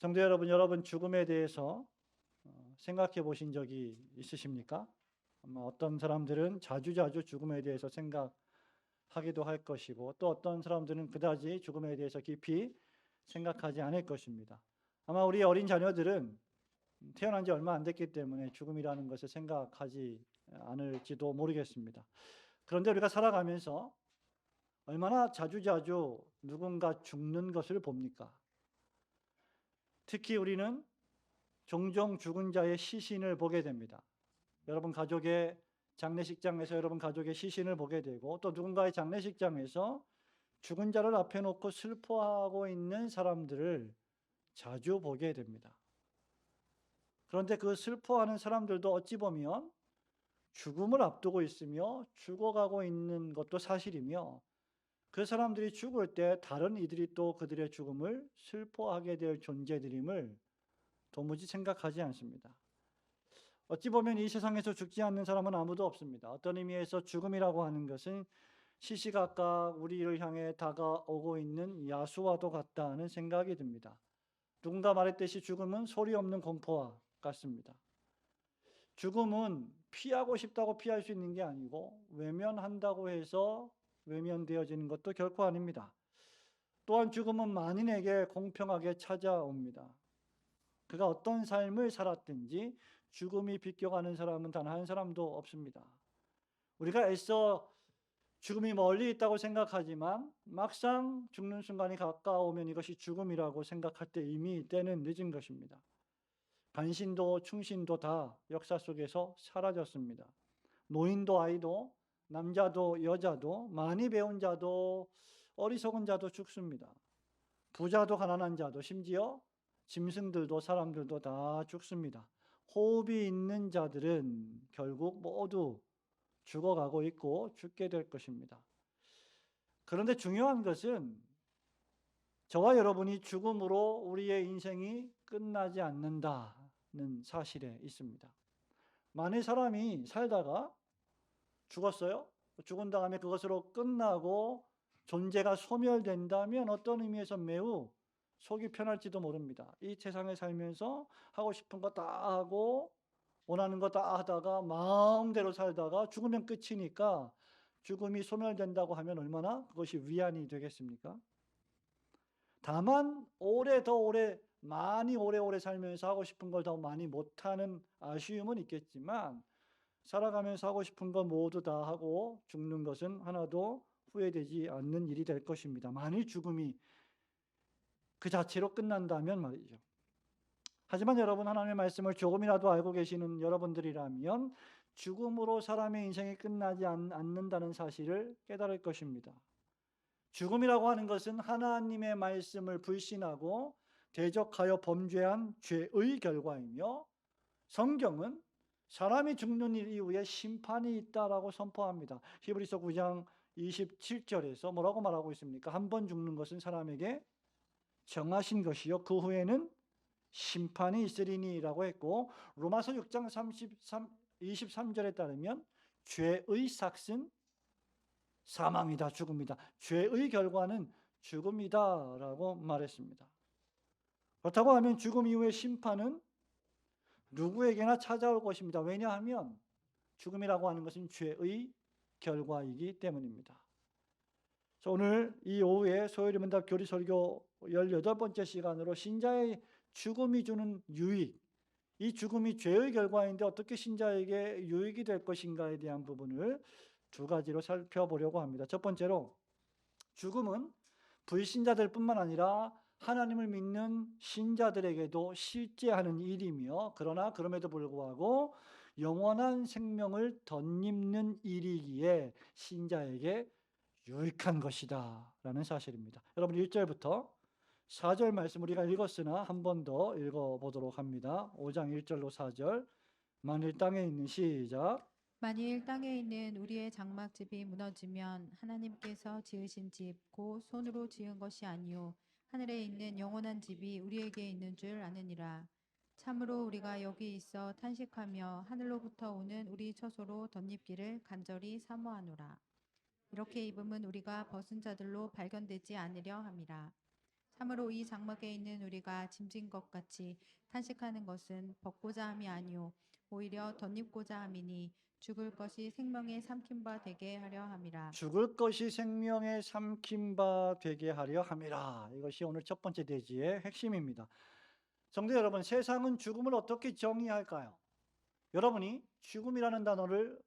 성도 여러분, 여러분 죽음에 대해서 생각해 보신 적이 있으십니까? 아마 어떤 사람들은 자주자주 죽음에 대해서 생각하기도 할 것이고, 또 어떤 사람들은 그다지 죽음에 대해서 깊이 생각하지 않을 것입니다. 아마 우리 어린 자녀들은 태어난 지 얼마 안 됐기 때문에 죽음이라는 것을 생각하지 않을지도 모르겠습니다. 그런데 우리가 살아가면서 얼마나 자주자주 누군가 죽는 것을 봅니까? 특히 우리는 종종 죽은 자의 시신을 보게 됩니다. 여러분 가족의 장례식장에서 여러분 가족의 시신을 보게 되고, 또 누군가의 장례식장에서 죽은 자를 앞에 놓고 슬퍼하고 있는 사람들을 자주 보게 됩니다. 그런데 그 슬퍼하는 사람들도 어찌 보면 죽음을 앞두고 있으며 죽어가고 있는 것도 사실이며, 그 사람들이 죽을 때 다른 이들이 또 그들의 죽음을 슬퍼하게 될 존재들임을 도무지 생각하지 않습니다. 어찌 보면 이 세상에서 죽지 않는 사람은 아무도 없습니다. 어떤 의미에서 죽음이라고 하는 것은 시시각각 우리를 향해 다가오고 있는 야수와도 같다는 생각이 듭니다. 누군가 말했듯이 죽음은 소리 없는 공포와 같습니다. 죽음은 피하고 싶다고 피할 수 있는 게 아니고, 외면한다고 해서 외면되어지는 것도 결코 아닙니다. 또한 죽음은 만인에게 공평하게 찾아옵니다. 그가 어떤 삶을 살았든지 죽음이 비껴가는 사람은 단 한 사람도 없습니다. 우리가 애써 죽음이 멀리 있다고 생각하지만 막상 죽는 순간이 가까우면 이것이 죽음이라고 생각할 때 이미 때는 늦은 것입니다. 간신도 충신도 다 역사 속에서 사라졌습니다. 노인도 아이도, 남자도 여자도, 많이 배운 자도 어리석은 자도 죽습니다. 부자도 가난한 자도, 심지어 짐승들도 사람들도 다 죽습니다. 호흡이 있는 자들은 결국 모두 죽어가고 있고 죽게 될 것입니다. 그런데 중요한 것은 저와 여러분이 죽음으로 우리의 인생이 끝나지 않는다는 사실에 있습니다. 만일 사람이 살다가 죽었어요. 죽은 다음에 그것으로 끝나고 존재가 소멸된다면 어떤 의미에서 매우 속이 편할지도 모릅니다. 이 세상에 살면서 하고 싶은 거 다 하고 원하는 거 다 하다가 마음대로 살다가 죽으면 끝이니까, 죽음이 소멸된다고 하면 얼마나 그것이 위안이 되겠습니까? 다만 더 오래 많이 오래오래 살면서 하고 싶은 걸 더 많이 못하는 아쉬움은 있겠지만, 살아가면서 하고 싶은 거 모두 다 하고 죽는 것은 하나도 후회되지 않는 일이 될 것입니다. 만일 죽음이 그 자체로 끝난다면 말이죠. 하지만 여러분, 하나님의 말씀을 조금이라도 알고 계시는 여러분들이라면 죽음으로 사람의 인생이 끝나지 않는다는 사실을 깨달을 것입니다. 죽음이라고 하는 것은 하나님의 말씀을 불신하고 대적하여 범죄한 죄의 결과이며, 성경은 사람이 죽는 일 이후에 심판이 있다라고 선포합니다. 히브리서 9장 27절에서 뭐라고 말하고 있습니까? 한 번 죽는 것은 사람에게 정하신 것이요 그 후에는 심판이 있으리니라고 했고, 로마서 6장 23절에 따르면 죄의 삭은 사망이다, 죽음이다. 죄의 결과는 죽음이다라고 말했습니다. 그렇다고 하면 죽음 이후의 심판은 누구에게나 찾아올 것입니다. 왜냐하면 죽음이라고 하는 것은 죄의 결과이기 때문입니다. 그래서 오늘 이 오후에 소요리 문답 교리 설교 18번째 시간으로 신자의 죽음이 주는 유익, 이 죽음이 죄의 결과인데 어떻게 신자에게 유익이 될 것인가에 대한 부분을 두 가지로 살펴보려고 합니다. 첫 번째로, 죽음은 불신자들 뿐만 아니라 하나님을 믿는 신자들에게도 실제하는 일이며, 그러나 그럼에도 불구하고 영원한 생명을 덧입는 일이기에 신자에게 유익한 것이다 라는 사실입니다. 여러분 1절부터 4절 말씀 우리가 읽었으나 한 번 더 읽어보도록 합니다. 5장 1절로 4절. 만일 땅에 있는, 시작. 만일 땅에 있는 우리의 장막집이 무너지면 하나님께서 지으신 집 곧 손으로 지은 것이 아니요 하늘에 있는 영원한 집이 우리에게 있는 줄 아느니라. 참으로 우리가 여기 있어 탄식하며 하늘로부터 오는 우리 처소로 덧입기를 간절히 사모하노라. 이렇게 입음은 우리가 벗은 자들로 발견되지 않으려 함이라. 참으로 이 장막에 있는 우리가 짐진 것 같이 탄식하는 것은 벗고자 함이 아니요 오히려 덧입고자 함이니 죽을 것이 생명의 삼킨 바 되게 하려 함이라. 죽을 것이 생명의 삼킨 바 되게 하려 함이라. 이것이 오늘 첫 번째 대지의 핵심입니다. 성도 여러분, 세상은 죽음을 어떻게 정의할까요? 여러분이 죽음이라는 단어를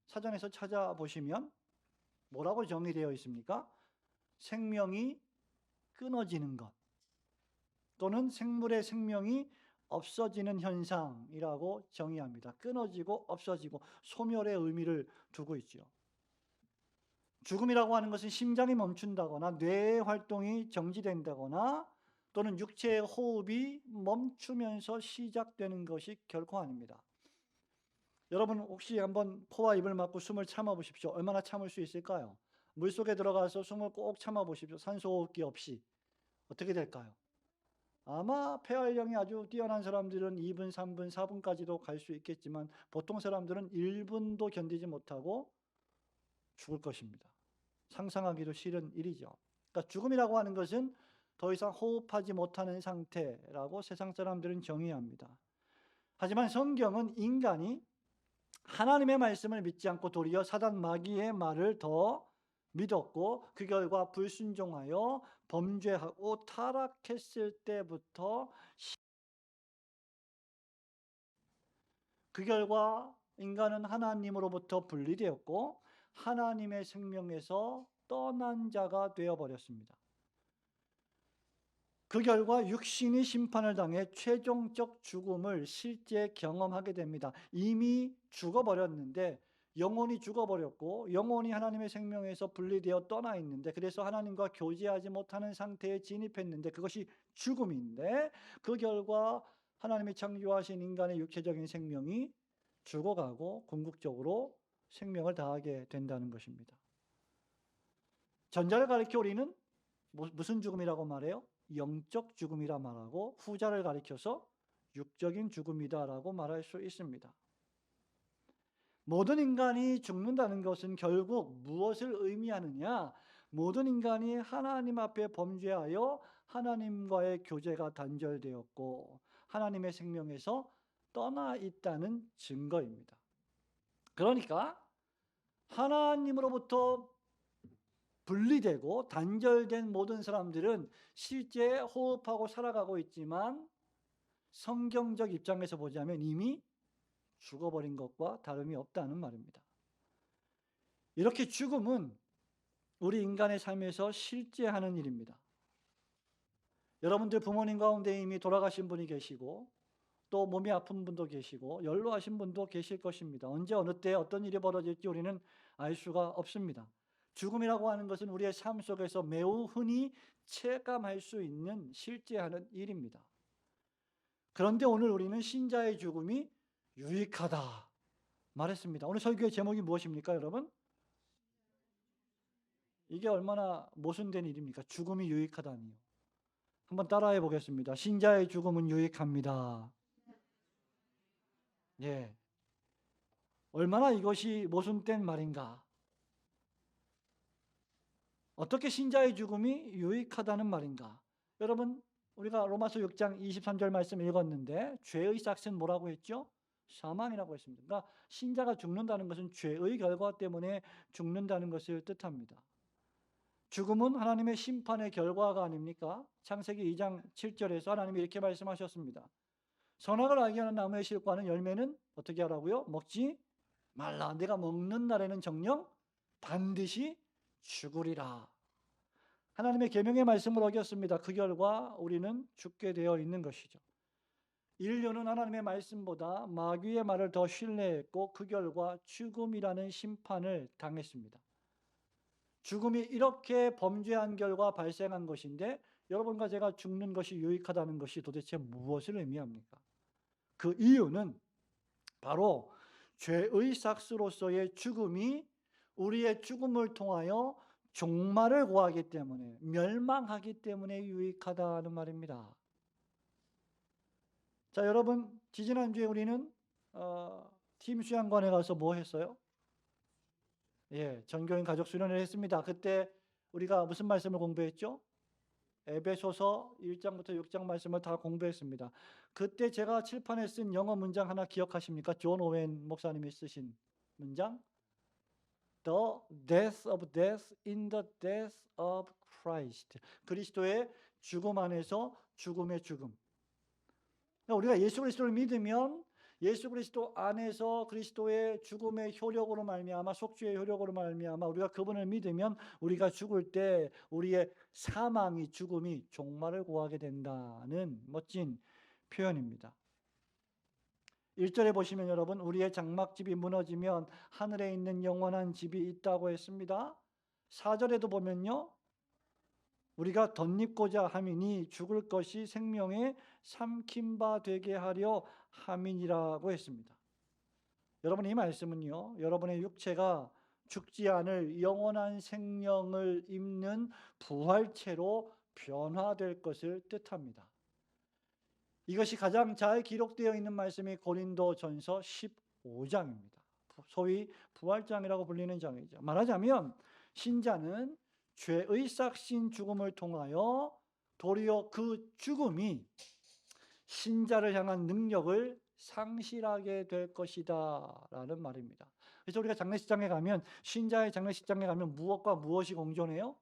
사전에서 찾아보시면 뭐라고 정의되어 있습니까? 생명이 끊어지는 것 또는 생물의 생명이 없어지는 현상이라고 정의합니다. 끊어지고 없어지고 소멸의 의미를 두고 있죠. 죽음이라고 하는 것은 심장이 멈춘다거나 뇌의 활동이 정지된다거나 또는 육체의 호흡이 멈추면서 시작되는 것이 결코 아닙니다. 여러분 혹시 한번 코와 입을 막고 숨을 참아 보십시오. 얼마나 참을 수 있을까요? 물속에 들어가서 숨을 꼭 참아 보십시오. 산소호흡기 없이. 어떻게 될까요? 아마 폐활량이 아주 뛰어난 사람들은 2분, 3분, 4분까지도 갈 수 있겠지만 보통 사람들은 1분도 견디지 못하고 죽을 것입니다. 상상하기도 싫은 일이죠. 그러니까 죽음이라고 하는 것은 더 이상 호흡하지 못하는 상태라고 세상 사람들은 정의합니다. 하지만 성경은 인간이 하나님의 말씀을 믿지 않고 도리어 사단 마귀의 말을 더 믿었고 그 결과 불순종하여 범죄하고 타락했을 때부터 그 결과 인간은 하나님으로부터 분리되었고 하나님의 생명에서 떠난 자가 되어버렸습니다. 그 결과 육신이 심판을 당해 최종적 죽음을 실제 경험하게 됩니다. 이미 죽어버렸는데 영혼이 죽어버렸고 영혼이 하나님의 생명에서 분리되어 떠나 있는데 그래서 하나님과 교제하지 못하는 상태에 진입했는데 그것이 죽음인데 그 결과 하나님이 창조하신 인간의 육체적인 생명이 죽어가고 궁극적으로 생명을 다하게 된다는 것입니다. 전자를 가리켜 우리는 무슨 죽음이라고 말해요? 영적 죽음이라 말하고 후자를 가리켜서 육적인 죽음이다라고 말할 수 있습니다. 모든 인간이 죽는다는 것은 결국 무엇을 의미하느냐? 모든 인간이 하나님 앞에 범죄하여 하나님과의 교제가 단절되었고 하나님의 생명에서 떠나 있다는 증거입니다. 그러니까 하나님으로부터 분리되고 단절된 모든 사람들은 실제 호흡하고 살아가고 있지만 성경적 입장에서 보자면 이미 죽어버린 것과 다름이 없다는 말입니다. 이렇게 죽음은 우리 인간의 삶에서 실제하는 일입니다. 여러분들 부모님 가운데 이미 돌아가신 분이 계시고 또 몸이 아픈 분도 계시고 연로하신 분도 계실 것입니다. 언제 어느 때 어떤 일이 벌어질지 우리는 알 수가 없습니다. 죽음이라고 하는 것은 우리의 삶 속에서 매우 흔히 체감할 수 있는 실제하는 일입니다. 그런데 오늘 우리는 신자의 죽음이 유익하다 말했습니다. 오늘 설교의 제목이 무엇입니까, 여러분? 이게 얼마나 모순된 일입니까? 죽음이 유익하다니요. 한번 따라해 보겠습니다. 신자의 죽음은 유익합니다. 예. 얼마나 이것이 모순된 말인가? 어떻게 신자의 죽음이 유익하다는 말인가? 여러분, 우리가 로마서 6장 23절 말씀 읽었는데 죄의 삭은 뭐라고 했죠? 사망이라고 했습니다. 그러니까 신자가 죽는다는 것은 죄의 결과 때문에 죽는다는 것을 뜻합니다. 죽음은 하나님의 심판의 결과가 아닙니까? 창세기 2장 7절에서 하나님이 이렇게 말씀하셨습니다. 선악을 알게 하는 나무의 실과는 열매는 어떻게 하라고요? 먹지 말라. 내가 먹는 날에는 정녕 반드시 죽으리라. 하나님의 계명의 말씀을 어겼습니다. 그 결과 우리는 죽게 되어 있는 것이죠. 인류는 하나님의 말씀보다 마귀의 말을 더 신뢰했고 그 결과 죽음이라는 심판을 당했습니다. 죽음이 이렇게 범죄한 결과 발생한 것인데 여러분과 제가 죽는 것이 유익하다는 것이 도대체 무엇을 의미합니까? 그 이유는 바로 죄의 삭스로서의 죽음이 우리의 죽음을 통하여 종말을 구하기 때문에 멸망하기 때문에 유익하다는 말입니다. 자, 여러분 지지난주에 우리는 팀 수양관에 가서 뭐 했어요? 예, 전교인 가족 수련회를 했습니다. 그때 우리가 무슨 말씀을 공부했죠? 에베소서 1장부터 6장 말씀을 다 공부했습니다. 그때 제가 칠판에 쓴 영어 문장 하나 기억하십니까? 존 오웬 목사님이 쓰신 문장. The death of death in the death of Christ. 그리스도의 죽음 안에서 죽음의 죽음. 그러니까 우리가 예수 그리스도를 믿으면 예수 그리스도 안에서 그리스도의 죽음의 효력으로 말미암아 속죄의 효력으로 말미암아 우리가 그분을 믿으면 우리가 죽을 때 우리의 사망이 죽음이 종말을 구하게 된다는 멋진 표현입니다. 1절에 보시면 여러분 우리의 장막집이 무너지면 하늘에 있는 영원한 집이 있다고 했습니다. 4절에도 보면요. 우리가 덧입고자 함이니 죽을 것이 생명에 삼킨 바 되게 하려 함이니라고 했습니다. 여러분 이 말씀은요. 여러분의 육체가 죽지 않을 영원한 생명을 입는 부활체로 변화될 것을 뜻합니다. 이것이 가장 잘 기록되어 있는 말씀이 고린도전서 15장입니다. 소위 부활장이라고 불리는 장이죠. 말하자면 신자는 죄의 싹신 죽음을 통하여 도리어 그 죽음이 신자를 향한 능력을 상실하게 될 것이다 라는 말입니다. 그래서 우리가 장례식장에 가면 신자의 장례식장에 가면 무엇과 무엇이 공존해요?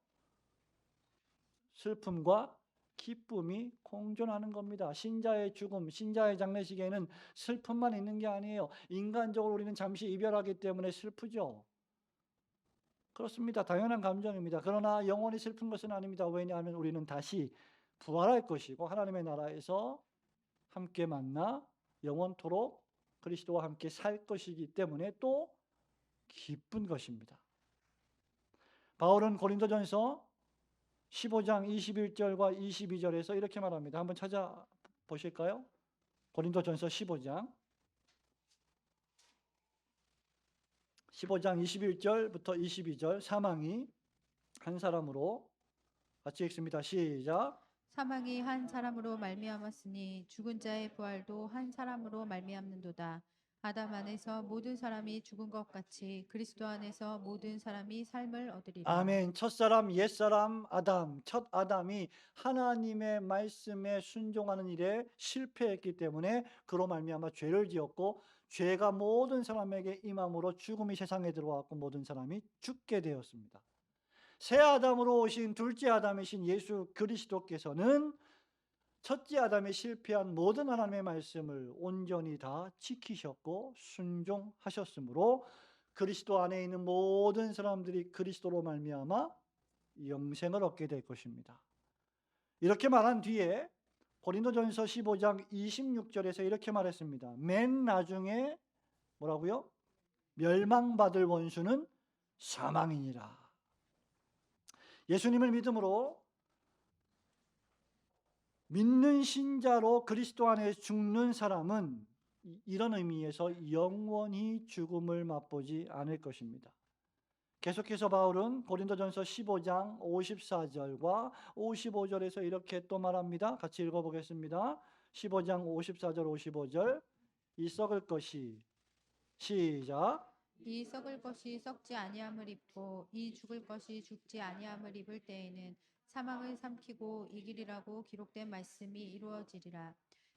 슬픔과 기쁨이 공존하는 겁니다. 신자의 죽음, 신자의 장례식에는 슬픔만 있는 게 아니에요. 인간적으로 우리는 잠시 이별하기 때문에 슬프죠. 그렇습니다. 당연한 감정입니다. 그러나 영원히 슬픈 것은 아닙니다. 왜냐하면 우리는 다시 부활할 것이고 하나님의 나라에서 함께 만나 영원토록 그리스도와 함께 살 것이기 때문에 또 기쁜 것입니다. 바울은 고린도전서 15장 21절과 22절에서 이렇게 말합니다. 한번 찾아보실까요? 고린도전서 15장 21절부터 22절. 사망이 한 사람으로 같이 읽습니다. 시작. 사망이 한 사람으로 말미암았으니 죽은 자의 부활도 한 사람으로 말미암는도다. 아담 안에서 모든 사람이 죽은 것 같이 그리스도 안에서 모든 사람이 삶을 얻으리라. 아멘. 첫사람 옛사람 아담, 첫 아담이 하나님의 말씀에 순종하는 일에 실패했기 때문에 그로 말미암아 죄를 지었고 죄가 모든 사람에게 임함으로 죽음이 세상에 들어왔고 모든 사람이 죽게 되었습니다. 새 아담으로 오신 둘째 아담이신 예수 그리스도께서는 첫째 아담이 실패한 모든 하나님의 말씀을 온전히 다 지키셨고 순종하셨으므로 그리스도 안에 있는 모든 사람들이 그리스도로 말미암아 영생을 얻게 될 것입니다. 이렇게 말한 뒤에 고린도전서 15장 26절에서 이렇게 말했습니다. 맨 나중에 뭐라고요? 멸망받을 원수는 사망이니라. 예수님을 믿음으로 믿는 신자로 그리스도 안에 죽는 사람은 이런 의미에서 영원히 죽음을 맛보지 않을 것입니다. 계속해서 바울은 고린도전서 15장 54절과 55절에서 이렇게 또 말합니다. 같이 읽어보겠습니다. 15장 54절 55절. 이 썩을 것이 시작. 이 썩을 것이 썩지 아니함을 입고 이 죽을 것이 죽지 아니함을 입을 때에는 사망을 삼키고 이기리라고 기록된 말씀이 이루어지리라.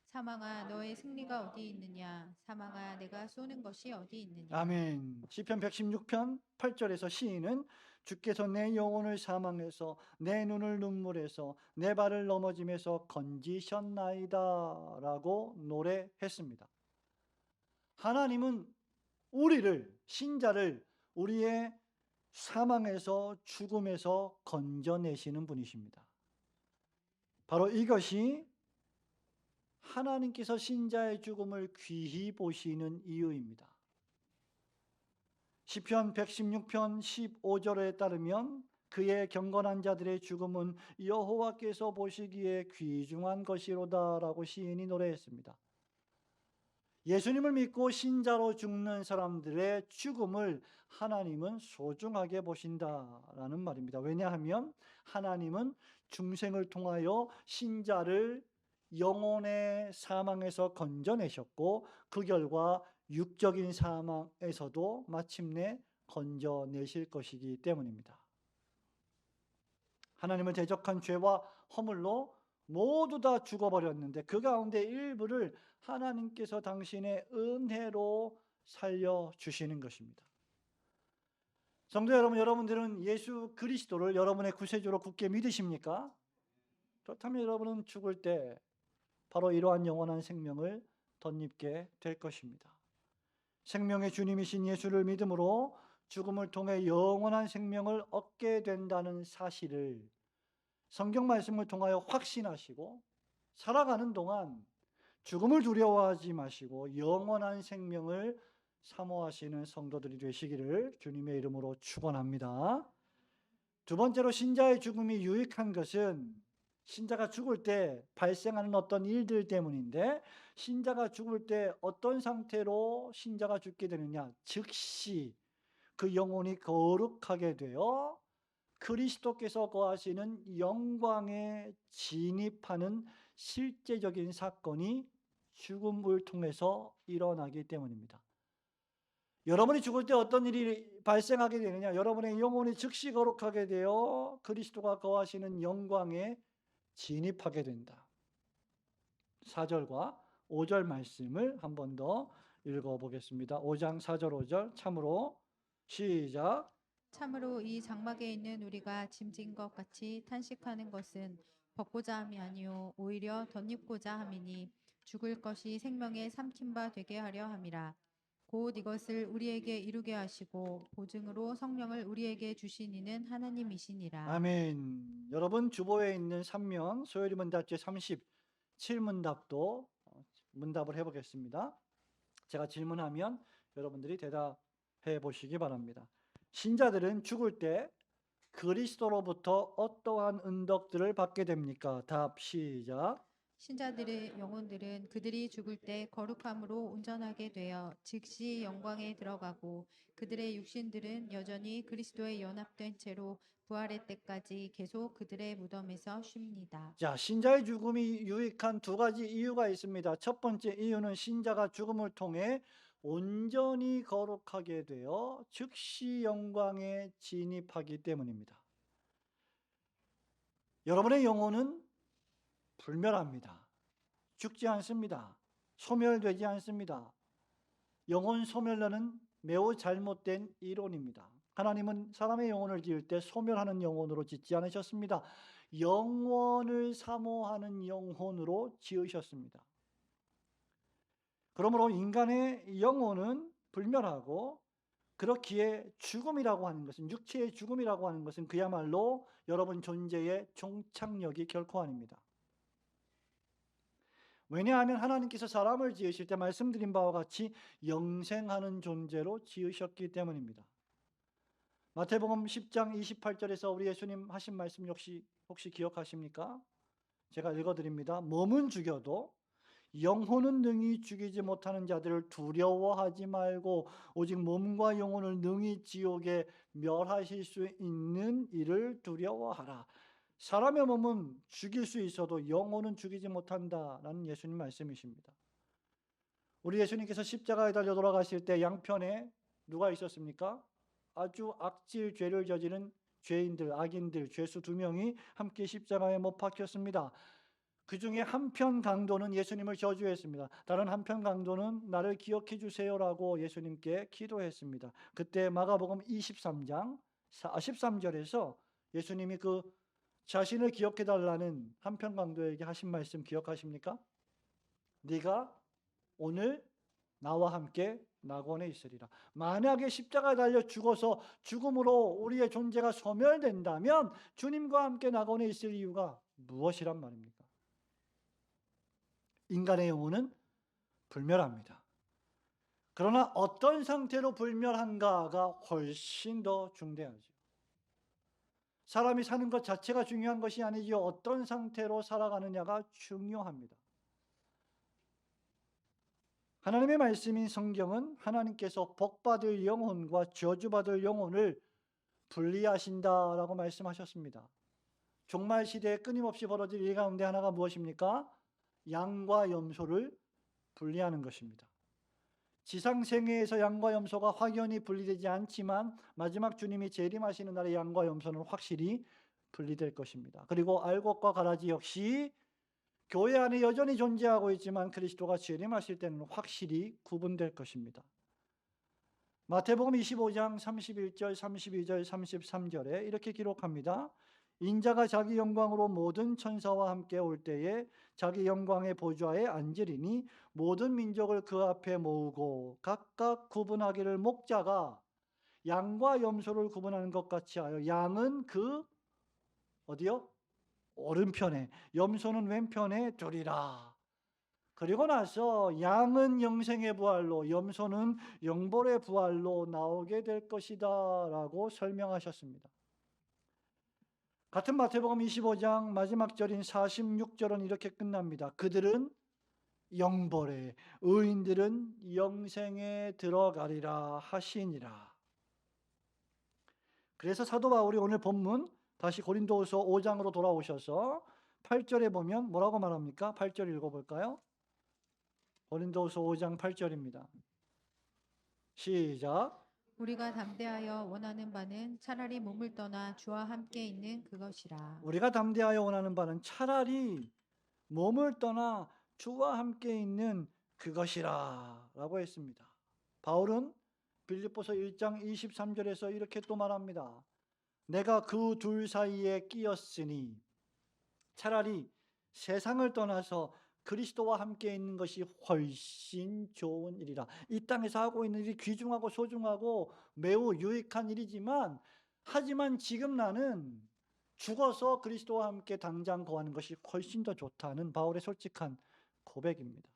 사망아 너의 승리가 어디 있느냐? 사망아 내가 쏘는 것이 어디 있느냐? 아멘. 시편 116편 8절에서 시인은 주께서 내 영혼을 사망에서 내 눈을 눈물에서 내 발을 넘어짐에서 건지셨나이다 라고 노래했습니다. 하나님은 우리를 신자를 우리의 사망에서 죽음에서 건져내시는 분이십니다. 바로 이것이 하나님께서 신자의 죽음을 귀히 보시는 이유입니다. 시편 116편 15절에 따르면 그의 경건한 자들의 죽음은 여호와께서 보시기에 귀중한 것이로다라고 시인이 노래했습니다. 예수님을 믿고 신자로 죽는 사람들의 죽음을 하나님은 소중하게 보신다라는 말입니다. 왜냐하면 하나님은 중생을 통하여 신자를 영혼의 사망에서 건져내셨고 그 결과 육적인 사망에서도 마침내 건져내실 것이기 때문입니다. 하나님을 대적한 죄와 허물로 모두 다 죽어버렸는데 그 가운데 일부를 하나님께서 당신의 은혜로 살려주시는 것입니다. 성도 여러분, 여러분들은 예수 그리스도를 여러분의 구세주로 굳게 믿으십니까? 그렇다면 여러분은 죽을 때 바로 이러한 영원한 생명을 덧입게 될 것입니다. 생명의 주님이신 예수를 믿음으로 죽음을 통해 영원한 생명을 얻게 된다는 사실을 성경 말씀을 통하여 확신하시고 살아가는 동안 죽음을 두려워하지 마시고 영원한 생명을 사모하시는 성도들이 되시기를 주님의 이름으로 축원합니다. 두 번째로 신자의 죽음이 유익한 것은 신자가 죽을 때 발생하는 어떤 일들 때문인데 신자가 죽을 때 어떤 상태로 신자가 죽게 되느냐? 즉시 그 영혼이 거룩하게 되어 그리스도께서 거하시는 영광에 진입하는 실제적인 사건이 죽음을 통해서 일어나기 때문입니다. 여러분이 죽을 때 어떤 일이 발생하게 되느냐? 여러분의 영혼이 즉시 거룩하게 되어 그리스도가 거하시는 영광에 진입하게 된다. 4절과 5절 말씀을 한 번 더 읽어보겠습니다. 5장 4절 5절 참으로 시작. 참으로 이 장막에 있는 우리가 짐진 것 같이 탄식하는 것은 벗고자 함이 아니요 오히려 덧입고자 함이니 죽을 것이 생명의 삼킨 바 되게 하려 함이라. 곧 이것을 우리에게 이루게 하시고 보증으로 성령을 우리에게 주신 이는 하나님이시니라. 아멘. 여러분 주보에 있는 3면 소요리 문답 제 37문답도 문답을 해보겠습니다. 제가 질문하면 여러분들이 대답해 보시기 바랍니다. 신자들은 죽을 때 그리스도로부터 어떠한 은덕들을 받게 됩니까? 답 시작. 신자들의 영혼들은 그들이 죽을 때 거룩함으로 온전하게 되어 즉시 영광에 들어가고 그들의 육신들은 여전히 그리스도에 연합된 채로 부활의 때까지 계속 그들의 무덤에서 쉽니다. 자, 신자의 죽음이 유익한 두 가지 이유가 있습니다. 첫 번째 이유는 신자가 죽음을 통해 온전히 거룩하게 되어 즉시 영광에 진입하기 때문입니다. 여러분의 영혼은 불멸합니다. 죽지 않습니다. 소멸되지 않습니다. 영혼 소멸론은 매우 잘못된 이론입니다. 하나님은 사람의 영혼을 지을 때 소멸하는 영혼으로 짓지 않으셨습니다. 영원을 사모하는 영혼으로 지으셨습니다. 그러므로 인간의 영혼은 불멸하고 그렇기에 죽음이라고 하는 것은 육체의 죽음이라고 하는 것은 그야말로 여러분 존재의 종착역이 결코 아닙니다. 왜냐하면 하나님께서 사람을 지으실 때 말씀드린 바와 같이 영생하는 존재로 지으셨기 때문입니다. 마태복음 10장 28절에서 우리 예수님 하신 말씀 혹시 기억하십니까? 제가 읽어드립니다. 몸은 죽여도 영혼은 능히 죽이지 못하는 자들을 두려워하지 말고 오직 몸과 영혼을 능히 지옥에 멸하실 수 있는 이를 두려워하라. 사람의 몸은 죽일 수 있어도 영혼은 죽이지 못한다라는 예수님 말씀이십니다. 우리 예수님께서 십자가에 달려 돌아가실 때 양편에 누가 있었습니까? 아주 악질 죄를 저지른 죄인들, 악인들, 죄수 2명이 함께 십자가에 못 박혔습니다. 그 중에 한편 강도는 예수님을 저주했습니다. 다른 한편 강도는 나를 기억해 주세요라고 예수님께 기도했습니다. 그때 마가복음 23장 13절에서 예수님이 그 자신을 기억해 달라는 한편 강도에게 하신 말씀 기억하십니까? 네가 오늘 나와 함께 낙원에 있으리라. 만약에 십자가에 달려 죽어서 죽음으로 우리의 존재가 소멸된다면 주님과 함께 낙원에 있을 이유가 무엇이란 말입니까? 인간의 영혼은 불멸합니다. 그러나 어떤 상태로 불멸한가가 훨씬 더 중대하죠. 사람이 사는 것 자체가 중요한 것이 아니지요. 어떤 상태로 살아가느냐가 중요합니다. 하나님의 말씀인 성경은 하나님께서 복받을 영혼과 저주받을 영혼을 분리하신다라고 말씀하셨습니다. 종말 시대에 끊임없이 벌어질 일 가운데 하나가 무엇입니까? 양과 염소를 분리하는 것입니다. 지상 생애에서 양과 염소가 확연히 분리되지 않지만 마지막 주님이 재림하시는 날에 양과 염소는 확실히 분리될 것입니다. 그리고 알곡과 가라지 역시 교회 안에 여전히 존재하고 있지만 그리스도가 재림하실 때는 확실히 구분될 것입니다. 마태복음 25장 31절, 32절, 33절에 이렇게 기록합니다. 인자가 자기 영광으로 모든 천사와 함께 올 때에 자기 영광의 보좌에 앉으리니 모든 민족을 그 앞에 모으고 각각 구분하기를 목자가 양과 염소를 구분하는 것 같이 하여 양은 그 어디요? 오른편에, 염소는 왼편에 두리라. 그리고 나서 양은 영생의 부활로, 염소는 영벌의 부활로 나오게 될 것이다 라고 설명하셨습니다. 같은 마태복음 25장 마지막 절인 46절은 이렇게 끝납니다. 그들은 영벌에, 의인들은 영생에 들어가리라 하시니라. 그래서 사도 바울이 오늘 본문 다시 고린도후서 5장으로 돌아오셔서 8절에 보면 뭐라고 말합니까? 8절 읽어볼까요? 고린도후서 5장 8절입니다. 시작. 우리가 담대하여 원하는 바는 차라리 몸을 떠나 주와 함께 있는 그것이라. 우리가 담대하여 원하는 바는 차라리 몸을 떠나 주와 함께 있는 그것이라 라고 했습니다. 바울은 빌립보서 1장 23절에서 이렇게 또 말합니다. 내가 그 둘 사이에 끼었으니 차라리 세상을 떠나서 그리스도와 함께 있는 것이 훨씬 좋은 일이라. 이 땅에서 하고 있는 일이 귀중하고 소중하고 매우 유익한 일이지만 하지만 지금 나는 죽어서 그리스도와 함께 당장 거하는 것이 훨씬 더 좋다는 바울의 솔직한 고백입니다.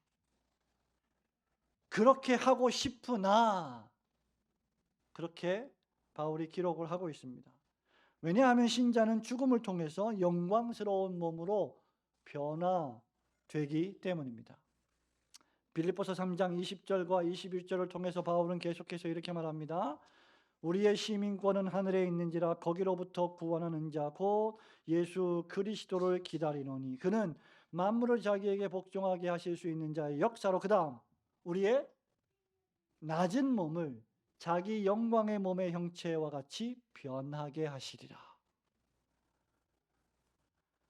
그렇게 하고 싶으나 그렇게 바울이 기록을 하고 있습니다. 왜냐하면 신자는 죽음을 통해서 영광스러운 몸으로 변화되기 때문입니다. 빌립보서 3장 20절과 21절을 통해서 바울은 계속해서 이렇게 말합니다. 우리의 시민권은 하늘에 있는지라 거기로부터 구원하는 자 곧 예수 그리스도를 기다리노니 그는 만물을 자기에게 복종하게 하실 수 있는 자의 역사로 그 다음 우리의 낮은 몸을 자기 영광의 몸의 형체와 같이 변하게 하시리라.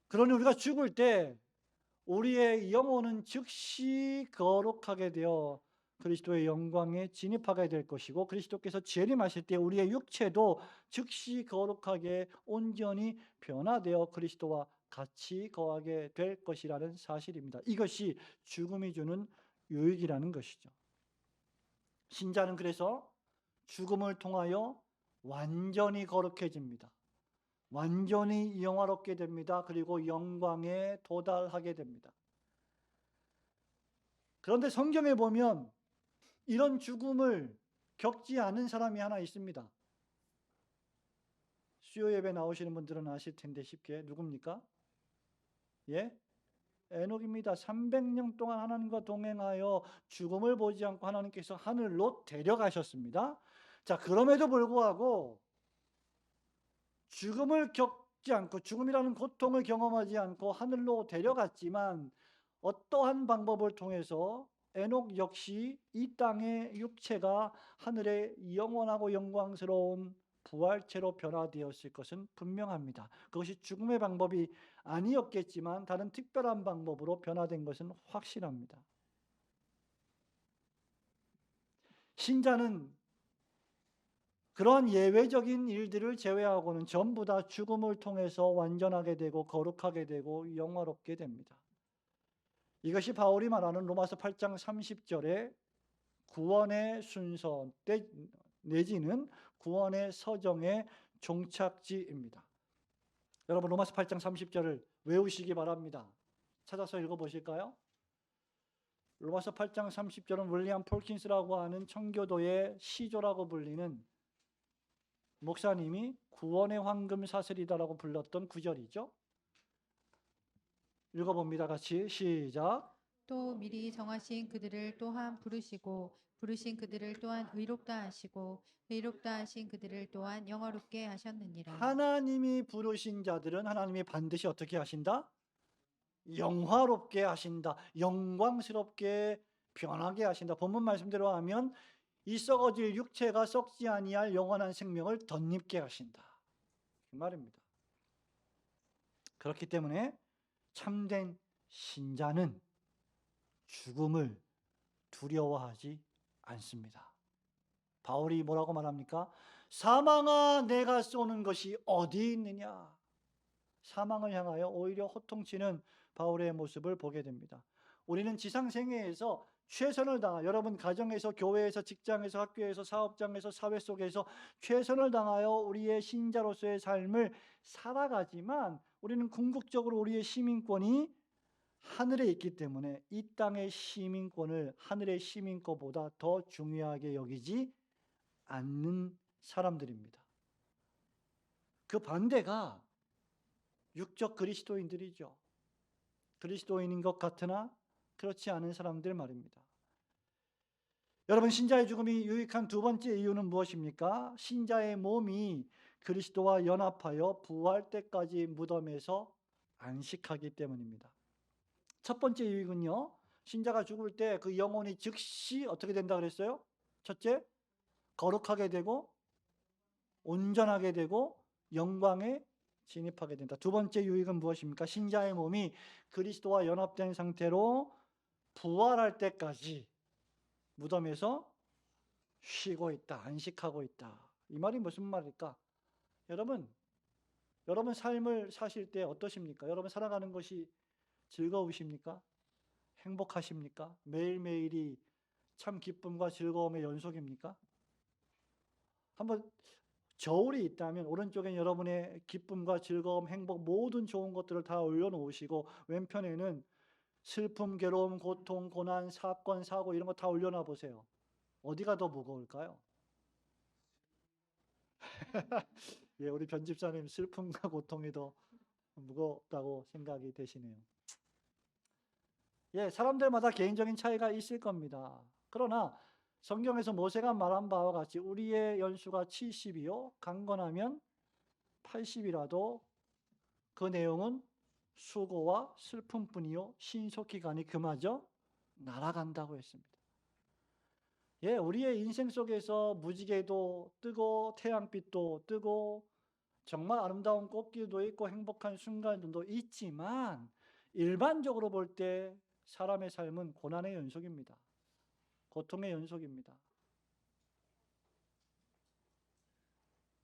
그러니 우리가 죽을 때 우리의 영혼은 즉시 거룩하게 되어 그리스도의 영광에 진입하게 될 것이고 그리스도께서 재림하실 때 우리의 육체도 즉시 거룩하게 온전히 변화되어 그리스도와 같이 거하게 될 것이라는 사실입니다. 이것이 죽음이 주는 유익이라는 것이죠. 신자는 그래서 죽음을 통하여 완전히 거룩해집니다. 완전히 영화롭게 됩니다. 그리고 영광에 도달하게 됩니다. 그런데 성경에 보면 이런 죽음을 겪지 않은 사람이 하나 있습니다. 수요 예배 나오시는 분들은 아실 텐데 쉽게 누굽니까? 예? 에녹입니다. 300년 동안 하나님과 동행하여 죽음을 보지 않고 하나님께서 하늘로 데려가셨습니다. 자, 그럼에도 불구하고 죽음을 겪지 않고 죽음이라는 고통을 경험하지 않고 하늘로 데려갔지만 어떠한 방법을 통해서 에녹 역시 이 땅의 육체가 하늘의 영원하고 영광스러운 부활체로 변화되었을 것은 분명합니다. 그것이 죽음의 방법이 아니었겠지만 다른 특별한 방법으로 변화된 것은 확실합니다. 신자는 그러한 예외적인 일들을 제외하고는 전부 다 죽음을 통해서 완전하게 되고 거룩하게 되고 영화롭게 됩니다. 이것이 바울이 말하는 로마서 8장 30절의 구원의 순서 내지는 구원의 서정의 종착지입니다. 여러분 로마서 8장 30절을 외우시기 바랍니다. 찾아서 읽어보실까요? 로마서 8장 30절은 윌리엄 폴킨스라고 하는 청교도의 시조라고 불리는 목사님이 구원의 황금 사슬이다라고 불렀던 구절이죠. 읽어봅니다. 같이 시작. 또 미리 정하신 그들을 또한 부르시고 부르신 그들을 또한 의롭다 하시고 의롭다 하신 그들을 또한 영화롭게 하셨느니라. 하나님이 부르신 자들은 하나님이 반드시 어떻게 하신다? 영화롭게 하신다. 영광스럽게 변하게 하신다. 본문 말씀대로 하면 이 썩어질 육체가 썩지 아니할 영원한 생명을 덧입게 하신다. 그 말입니다. 그렇기 때문에 참된 신자는 죽음을 두려워하지 않습니다. 바울이 뭐라고 말합니까? 사망아, 내가 쏘는 것이 어디 있느냐? 사망을 향하여 오히려 호통치는 바울의 모습을 보게 됩니다. 우리는 지상생애에서 최선을 다하, 여러분 가정에서, 교회에서, 직장에서, 학교에서, 사업장에서, 사회 속에서 최선을 다하여 우리의 신자로서의 삶을 살아가지만 우리는 궁극적으로 우리의 시민권이 하늘에 있기 때문에 이 땅의 시민권을 하늘의 시민권보다 더 중요하게 여기지 않는 사람들입니다. 그 반대가 육적 그리스도인들이죠. 그리스도인인 것 같으나 그렇지 않은 사람들 말입니다. 여러분, 신자의 죽음이 유익한 두 번째 이유는 무엇입니까? 신자의 몸이 그리스도와 연합하여 부활 때까지 무덤에서 안식하기 때문입니다. 첫 번째 유익은요, 신자가 죽을 때 그 영혼이 즉시 어떻게 된다 그랬어요? 첫째, 거룩하게 되고 온전하게 되고 영광에 진입하게 된다. 두 번째 유익은 무엇입니까? 신자의 몸이 그리스도와 연합된 상태로 부활할 때까지 무덤에서 쉬고 있다, 안식하고 있다. 이 말이 무슨 말일까? 여러분 삶을 사실 때 어떠십니까? 여러분 살아가는 것이 즐거우십니까? 행복하십니까? 매일매일이 참 기쁨과 즐거움의 연속입니까? 한번 저울이 있다면 오른쪽엔 여러분의 기쁨과 즐거움, 행복, 모든 좋은 것들을 다 올려놓으시고 왼편에는 슬픔, 괴로움, 고통, 고난, 사건, 사고 이런 거 다 올려놔 보세요. 어디가 더 무거울까요? 예, 우리 편집자님 슬픔과 고통이 더 무겁다고 생각이 되시네요. 예, 사람들마다 개인적인 차이가 있을 겁니다. 그러나 성경에서 모세가 말한 바와 같이 우리의 연수가 70이요 강건하면 80이라도 그 내용은 수고와 슬픔뿐이요 신속히 가니 그마저 날아간다고 했습니다. 예, 우리의 인생 속에서 무지개도 뜨고 태양빛도 뜨고 정말 아름다운 꽃길도 있고 행복한 순간들도 있지만 일반적으로 볼 때 사람의 삶은 고난의 연속입니다. 고통의 연속입니다.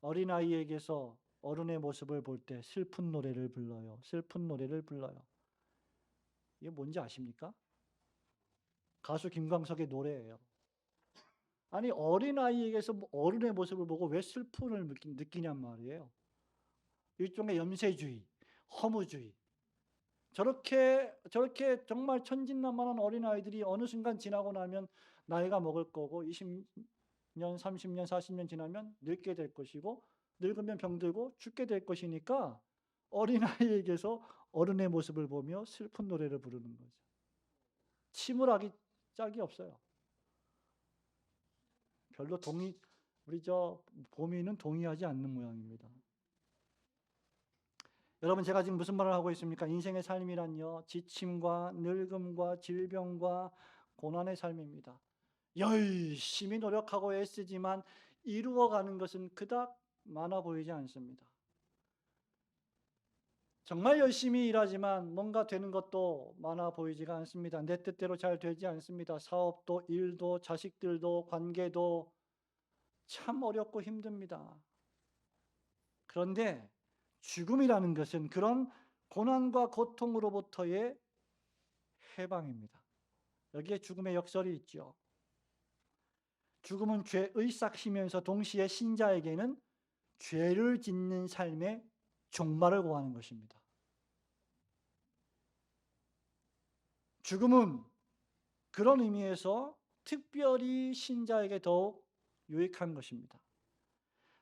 어린아이에게서 어른의 모습을 볼 때 슬픈 노래를 불러요. 슬픈 노래를 불러요. 이게 뭔지 아십니까? 가수 김광석의 노래예요. 아니, 어린아이에게서 어른의 모습을 보고 왜 슬픔을 느끼냔 말이에요. 일종의 염세주의, 허무주의. 저렇게 정말 천진난만한 어린아이들이 어느 순간 지나고 나면 나이가 먹을 거고 20년, 30년, 40년 지나면 늙게 될 것이고 늙으면 병들고 죽게 될 것이니까 어린아이에게서 어른의 모습을 보며 슬픈 노래를 부르는 거죠. 침울하기 짝이 없어요. 별로 우리 보미는 동의하지 않는 모양입니다. 여러분, 제가 지금 무슨 말을 하고 있습니까? 인생의 삶이란요, 지침과 늙음과 질병과 고난의 삶입니다. 열심히 노력하고 애쓰지만 이루어가는 것은 그닥 많아 보이지 않습니다. 정말 열심히 일하지만 뭔가 되는 것도 많아 보이지가 않습니다. 내 뜻대로 잘 되지 않습니다. 사업도, 일도, 자식들도, 관계도 참 어렵고 힘듭니다. 그런데 죽음이라는 것은 그런 고난과 고통으로부터의 해방입니다. 여기에 죽음의 역설이 있죠. 죽음은 죄의 싹이면서 동시에 신자에게는 죄를 짓는 삶의 종말을 고하는 것입니다. 죽음은 그런 의미에서 특별히 신자에게 더욱 유익한 것입니다.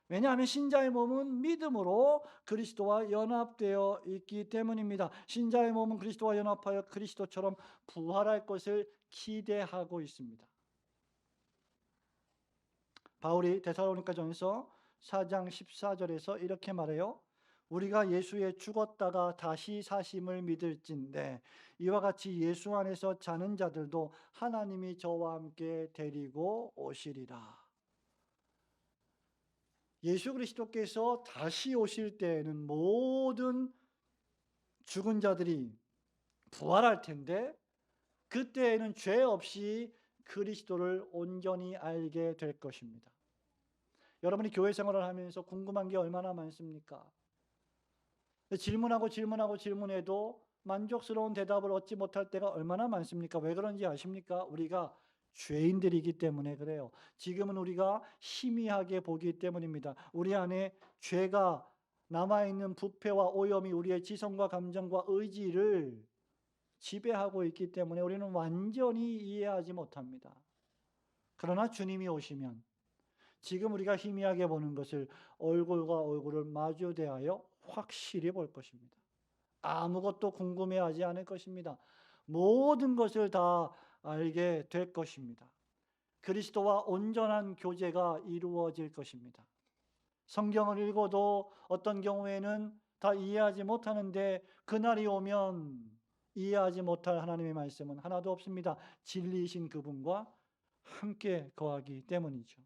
왜냐하면 신자의 몸은 믿음으로 그리스도와 연합되어 있기 때문입니다. 신자의 몸은 그리스도와 연합하여 그리스도처럼 부활할 것을 기대하고 있습니다. 바울이 데살로니가전서 4장 14절에서 이렇게 말해요. 우리가 예수의 죽었다가 다시 사심을 믿을진대 이와 같이 예수 안에서 자는 자들도 하나님이 저와 함께 데리고 오시리라. 예수 그리스도께서 다시 오실 때에는 모든 죽은 자들이 부활할 텐데 그때에는 죄 없이 그리스도를 온전히 알게 될 것입니다. 여러분이 교회 생활을 하면서 궁금한 게 얼마나 많습니까? 질문하고 질문해도 만족스러운 대답을 얻지 못할 때가 얼마나 많습니까? 왜 그런지 아십니까? 우리가 죄인들이기 때문에 그래요. 지금은 우리가 희미하게 보기 때문입니다. 우리 안에 죄가 남아있는 부패와 오염이 우리의 지성과 감정과 의지를 지배하고 있기 때문에 우리는 완전히 이해하지 못합니다. 그러나 주님이 오시면 지금 우리가 희미하게 보는 것을 얼굴과 얼굴을 마주 대하여 확실히 볼 것입니다. 아무것도 궁금해하지 않을 것입니다. 모든 것을 다 알게 될 것입니다. 그리스도와 온전한 교제가 이루어질 것입니다. 성경을 읽어도 어떤 경우에는 다 이해하지 못하는데 그날이 오면 이해하지 못할 하나님의 말씀은 하나도 없습니다. 진리이신 그분과 함께 거하기 때문이죠.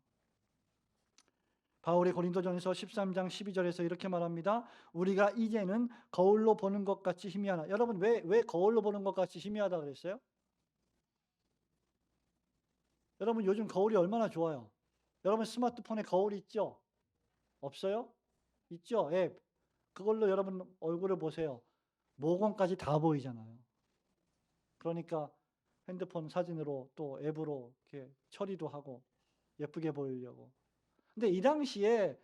바울이 고린도전서 13장 12절에서 이렇게 말합니다. 우리가 이제는 거울로 보는 것 같이 희미하나. 여러분 왜 거울로 보는 것 같이 희미하다 그랬어요? 여러분 요즘 거울이 얼마나 좋아요. 여러분 스마트폰에 거울 있죠? 없어요? 있죠? 앱. 그걸로 여러분 얼굴을 보세요. 모공까지 다 보이잖아요. 그러니까 핸드폰 사진으로 또 앱으로 이렇게 처리도 하고 예쁘게 보이려고. 근데 이 당시에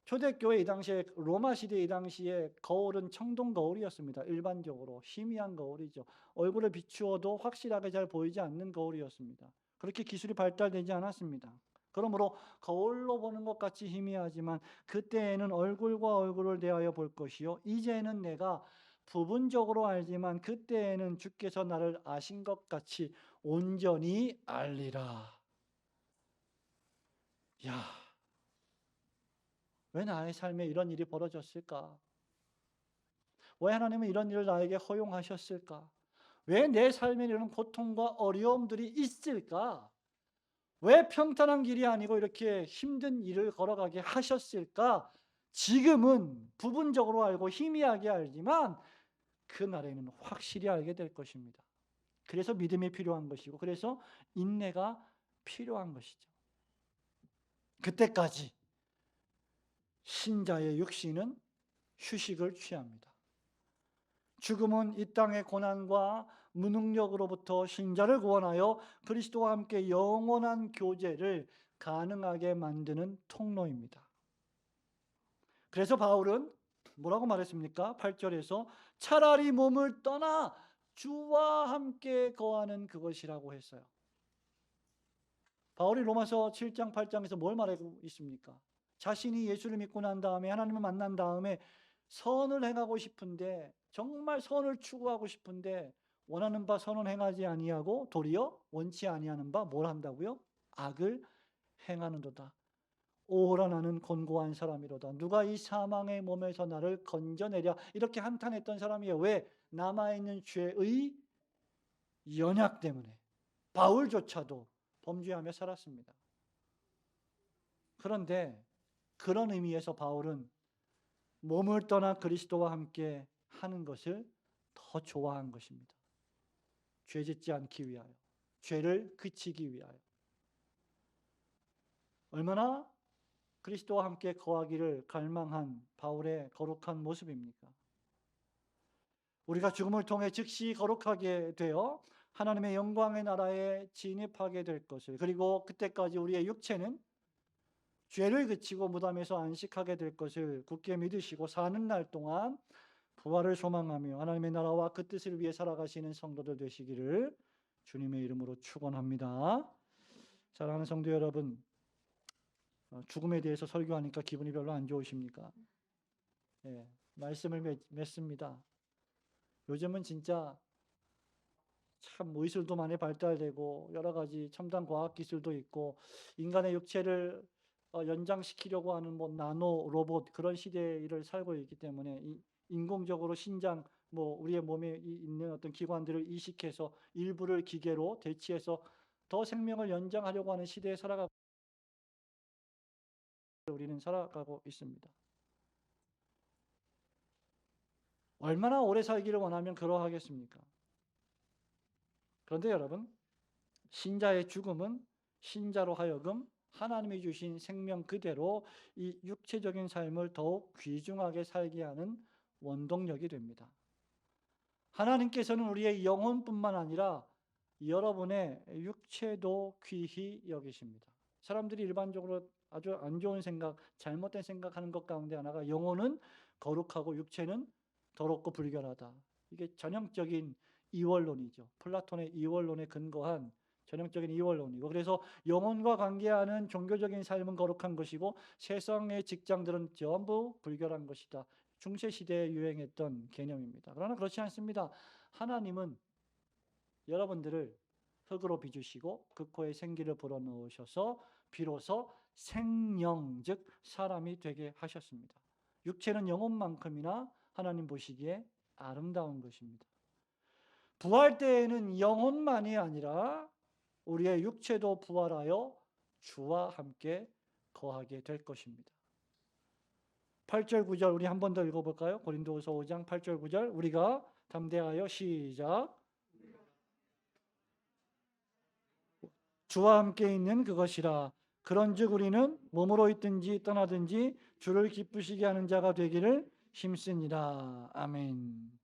초대교회 이 당시에 로마 시대 이 당시에 거울은 청동 거울이었습니다. 일반적으로 희미한 거울이죠. 얼굴을 비추어도 확실하게 잘 보이지 않는 거울이었습니다. 그렇게 기술이 발달되지 않았습니다. 그러므로 거울로 보는 것 같이 희미하지만 그때에는 얼굴과 얼굴을 대하여 볼 것이요 이제는 내가 부분적으로 알지만 그때에는 주께서 나를 아신 것 같이 온전히 알리라. 야, 왜 나의 삶에 이런 일이 벌어졌을까? 왜 하나님은 이런 일을 나에게 허용하셨을까? 왜 내 삶에 이런 고통과 어려움들이 있을까? 왜 평탄한 길이 아니고 이렇게 힘든 일을 걸어가게 하셨을까? 지금은 부분적으로 알고 희미하게 알지만 그날에는 확실히 알게 될 것입니다. 그래서 믿음이 필요한 것이고 그래서 인내가 필요한 것이죠. 그때까지 신자의 육신은 휴식을 취합니다. 죽음은 이 땅의 고난과 무능력으로부터 신자를 구원하여 그리스도와 함께 영원한 교제를 가능하게 만드는 통로입니다. 그래서 바울은 뭐라고 말했습니까? 8절에서 차라리 몸을 떠나 주와 함께 거하는 그것이라고 했어요. 바울이 로마서 7장 8장에서 뭘 말하고 있습니까? 자신이 예수를 믿고 난 다음에 하나님을 만난 다음에 선을 행하고 싶은데 정말 선을 추구하고 싶은데 원하는 바 선은 행하지 아니하고 도리어 원치 아니하는 바 뭘 한다고요? 악을 행하는도다. 오호라 나는 곤고한 사람이로다. 누가 이 사망의 몸에서 나를 건져내랴. 이렇게 한탄했던 사람이에요. 왜? 남아있는 죄의 연약 때문에 바울조차도 범죄하며 살았습니다. 그런데 그런 의미에서 바울은 몸을 떠나 그리스도와 함께 하는 것을 더 좋아한 것입니다. 죄 짓지 않기 위하여, 죄를 그치기 위하여. 얼마나 그리스도와 함께 거하기를 갈망한 바울의 거룩한 모습입니까? 우리가 죽음을 통해 즉시 거룩하게 되어 하나님의 영광의 나라에 진입하게 될 것을, 그리고 그때까지 우리의 육체는 죄를 그치고 무덤에서 안식하게 될 것을 굳게 믿으시고 사는 날 동안 부활을 소망하며 하나님의 나라와 그 뜻을 위해 살아가시는 성도들 되시기를 주님의 이름으로 축원합니다. 사랑하는 성도 여러분, 죽음에 대해서 설교하니까 기분이 별로 안 좋으십니까? 예, 말씀을 맺습니다. 요즘은 진짜 참 의술도 많이 발달되고 여러 가지 첨단 과학 기술도 있고 인간의 육체를 연장시키려고 하는 뭐 나노 로봇 그런 시대를 살고 있기 때문에 인공적으로 신장 뭐 우리의 몸에 있는 어떤 기관들을 이식해서 일부를 기계로 대치해서 더 생명을 연장하려고 하는 시대에 우리는 살아가고 있습니다. 얼마나 오래 살기를 원하면 그러하겠습니까? 그런데 여러분, 신자의 죽음은 신자로 하여금 하나님이 주신 생명 그대로 이 육체적인 삶을 더욱 귀중하게 살게 하는 원동력이 됩니다. 하나님께서는 우리의 영혼뿐만 아니라 여러분의 육체도 귀히 여기십니다. 사람들이 일반적으로 아주 안 좋은 생각, 잘못된 생각하는 것 가운데 하나가 영혼은 거룩하고 육체는 더럽고 불결하다. 이게 전형적인 이원론이죠. 플라톤의 이원론에 근거한 전형적인 이원론이고, 그래서 영혼과 관계하는 종교적인 삶은 거룩한 것이고 세상의 직장들은 전부 불결한 것이다. 중세 시대에 유행했던 개념입니다. 그러나 그렇지 않습니다. 하나님은 여러분들을 흙으로 빚으시고 그 코에 생기를 불어넣으셔서 비로소 생령, 즉 사람이 되게 하셨습니다. 육체는 영혼만큼이나 하나님 보시기에 아름다운 것입니다. 부활 때에는 영혼만이 아니라 우리의 육체도 부활하여 주와 함께 거하게 될 것입니다. 8절 9절 우리 한 번 더 읽어볼까요? 고린도후서 5장 8절 9절 우리가 담대하여 시작. 주와 함께 있는 그것이라. 그런즉 우리는 몸으로 있든지 떠나든지 주를 기쁘시게 하는 자가 되기를 힘쓰니라. 아멘.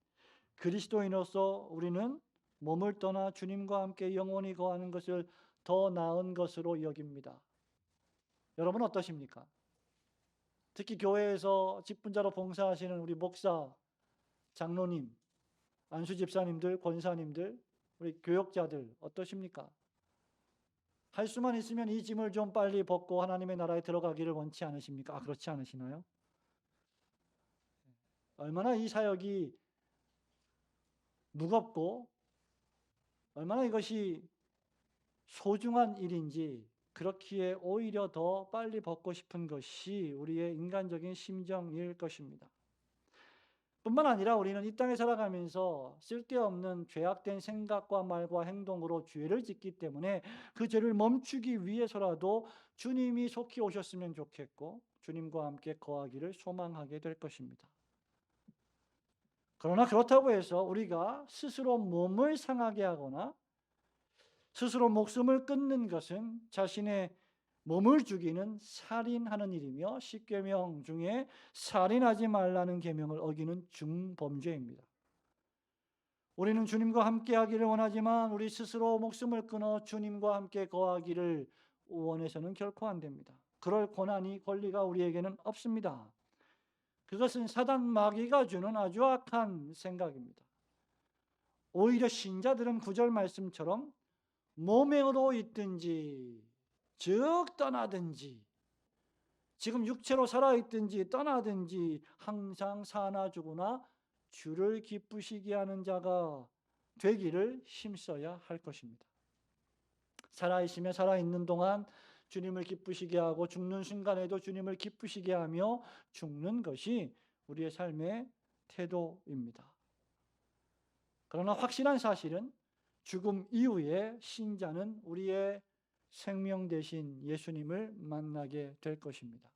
그리스도인으로서 우리는 몸을 떠나 주님과 함께 영원히 거하는 것을 더 나은 것으로 여깁니다. 여러분 어떠십니까? 특히 교회에서 직분자로 봉사하시는 우리 목사, 장로님, 안수 집사님들, 권사님들, 우리 교역자들 어떠십니까? 할 수만 있으면 이 짐을 좀 빨리 벗고 하나님의 나라에 들어가기를 원치 않으십니까? 그렇지 않으시나요? 얼마나 이 사역이 무겁고 얼마나 이것이 소중한 일인지 그렇기에 오히려 더 빨리 벗고 싶은 것이 우리의 인간적인 심정일 것입니다. 뿐만 아니라 우리는 이 땅에 살아가면서 쓸데없는 죄악된 생각과 말과 행동으로 죄를 짓기 때문에 그 죄를 멈추기 위해서라도 주님이 속히 오셨으면 좋겠고 주님과 함께 거하기를 소망하게 될 것입니다. 그러나 그렇다고 해서 우리가 스스로 몸을 상하게 하거나 스스로 목숨을 끊는 것은 자신의 몸을 죽이는 살인하는 일이며 십계명 중에 살인하지 말라는 계명을 어기는 중범죄입니다. 우리는 주님과 함께 하기를 원하지만 우리 스스로 목숨을 끊어 주님과 함께 거하기를 원해서는 결코 안 됩니다. 그럴 권한이 권리가 우리에게는 없습니다. 그것은 사단 마귀가 주는 아주 악한 생각입니다. 오히려 신자들은 구절 말씀처럼 몸으로 있든지 즉 떠나든지 지금 육체로 살아있든지 떠나든지 항상 사나 죽으나 주를 기쁘시게 하는 자가 되기를 힘써야 할 것입니다. 살아있으며 살아있는 동안 주님을 기쁘시게 하고 죽는 순간에도 주님을 기쁘시게 하며 죽는 것이 우리의 삶의 태도입니다. 그러나 확실한 사실은 죽음 이후에 신자는 우리의 생명 대신 예수님을 만나게 될 것입니다.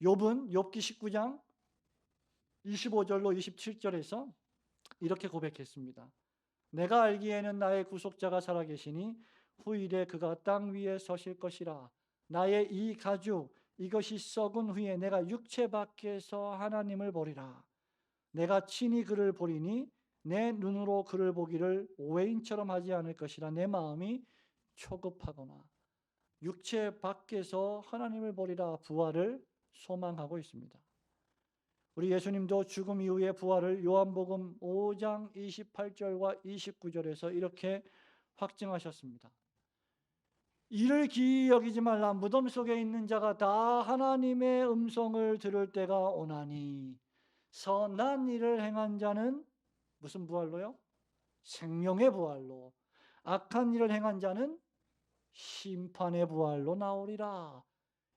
욥은 욥기 19장 25절로 27절에서 이렇게 고백했습니다. 내가 알기에는 나의 구속자가 살아계시니 후일에 그가 땅 위에 서실 것이라. 나의 이 가죽 이것이 썩은 후에 내가 육체 밖에서 하나님을 보리라. 내가 친히 그를 보리니 내 눈으로 그를 보기를 오해인처럼 하지 않을 것이라. 내 마음이 초급하거나 육체 밖에서 하나님을 보리라 부활을 소망하고 있습니다. 우리 예수님도 죽음 이후의 부활을 요한복음 5장 28절과 29절에서 이렇게 확증하셨습니다. 이를 기이 여기지 말라. 무덤 속에 있는 자가 다 하나님의 음성을 들을 때가 오나니 선한 일을 행한 자는 무슨 부활로요? 생명의 부활로, 악한 일을 행한 자는 심판의 부활로 나오리라.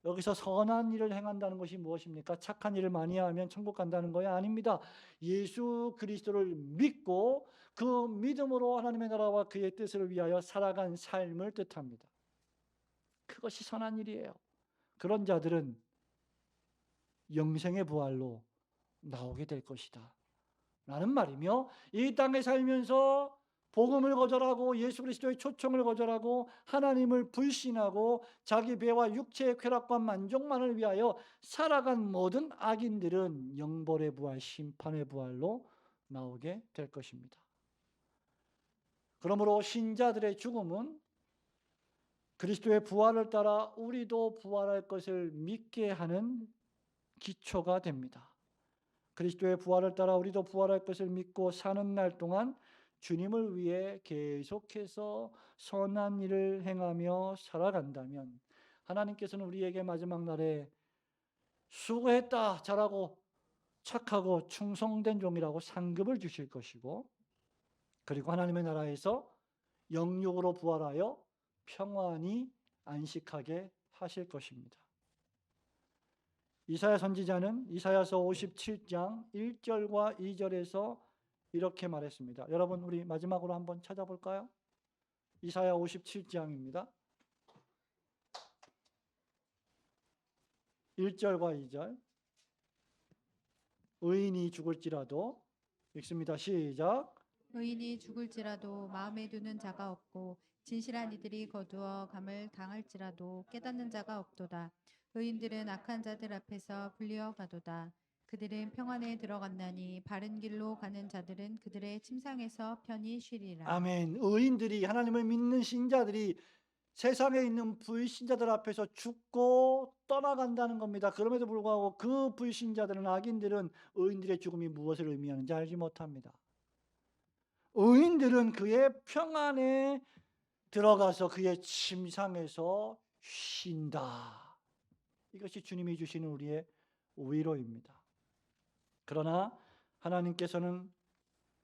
여기서 선한 일을 행한다는 것이 무엇입니까? 착한 일을 많이 하면 천국 간다는 거야? 아닙니다. 예수 그리스도를 믿고 그 믿음으로 하나님의 나라와 그의 뜻을 위하여 살아간 삶을 뜻합니다. 그것이 선한 일이에요. 그런 자들은 영생의 부활로 나오게 될 것이다 라는 말이며, 이 땅에 살면서 복음을 거절하고 예수 그리스도의 초청을 거절하고 하나님을 불신하고 자기 배와 육체의 쾌락과 만족만을 위하여 살아간 모든 악인들은 영벌의 부활, 심판의 부활로 나오게 될 것입니다. 그러므로 신자들의 죽음은 그리스도의 부활을 따라 우리도 부활할 것을 믿게 하는 기초가 됩니다. 그리스도의 부활을 따라 우리도 부활할 것을 믿고 사는 날 동안 주님을 위해 계속해서 선한 일을 행하며 살아간다면 하나님께서는 우리에게 마지막 날에 수고했다, 잘하고 착하고 충성된 종이라고 상급을 주실 것이고, 그리고 하나님의 나라에서 영육으로 부활하여 평안히 안식하게 하실 것입니다. 이사야 선지자는 이사야서 57장 1절과 2절에서 이렇게 말했습니다. 여러분, 우리 마지막으로 한번 찾아볼까요? 이사야 57장입니다. 1절과 2절. 의인이 죽을지라도, 읽습니다. 시작. 의인이 죽을지라도 마음에 두는 자가 없고 진실한 이들이 거두어 감을 당할지라도 깨닫는 자가 없도다. 의인들은 악한 자들 앞에서 불리어 가도다. 그들은 평안에 들어갔나니 바른 길로 가는 자들은 그들의 침상에서 편히 쉬리라. 아멘. 의인들이, 하나님을 믿는 신자들이 세상에 있는 불신자들 앞에서 죽고 떠나간다는 겁니다. 그럼에도 불구하고 그 불신자들은, 악인들은 의인들의 죽음이 무엇을 의미하는지 알지 못합니다. 의인들은 그의 평안에 들어가서 그의 침상에서 쉰다. 이것이 주님이 주시는 우리의 위로입니다. 그러나 하나님께서는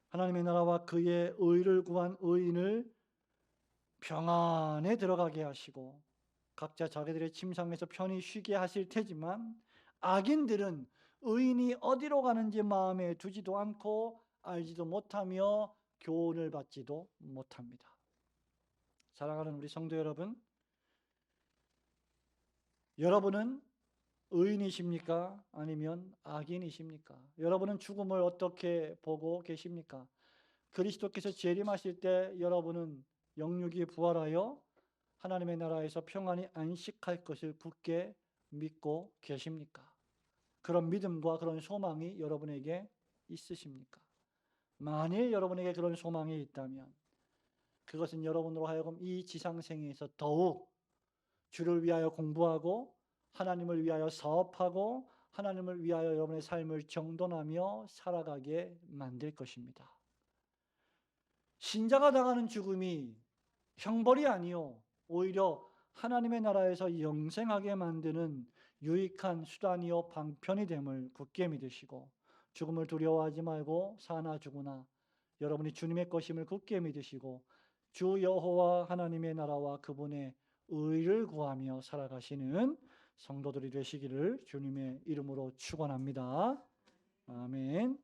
하나님의 나라와 그의 의를 구한 의인을 평안에 들어가게 하시고 각자 자기들의 침상에서 편히 쉬게 하실 테지만, 악인들은 의인이 어디로 가는지 마음에 두지도 않고 알지도 못하며 교훈을 받지도 못합니다. 사랑하는 우리 성도 여러분, 여러분은 의인이십니까? 아니면 악인이십니까? 여러분은 죽음을 어떻게 보고 계십니까? 그리스도께서 재림하실 때 여러분은 영육이 부활하여 하나님의 나라에서 평안히 안식할 것을 굳게 믿고 계십니까? 그런 믿음과 그런 소망이 여러분에게 있으십니까? 만일 여러분에게 그런 소망이 있다면 그것은 여러분으로 하여금 이 지상생에서 더욱 주를 위하여 공부하고 하나님을 위하여 사업하고 하나님을 위하여 여러분의 삶을 정돈하며 살아가게 만들 것입니다. 신자가 당하는 죽음이 형벌이 아니요 오히려 하나님의 나라에서 영생하게 만드는 유익한 수단이요 방편이 됨을 굳게 믿으시고, 죽음을 두려워하지 말고 사나 죽으나 여러분이 주님의 것임을 굳게 믿으시고 주 여호와 하나님의 나라와 그분의 의를 구하며 살아가시는 성도들이 되시기를 주님의 이름으로 축원합니다. 아멘.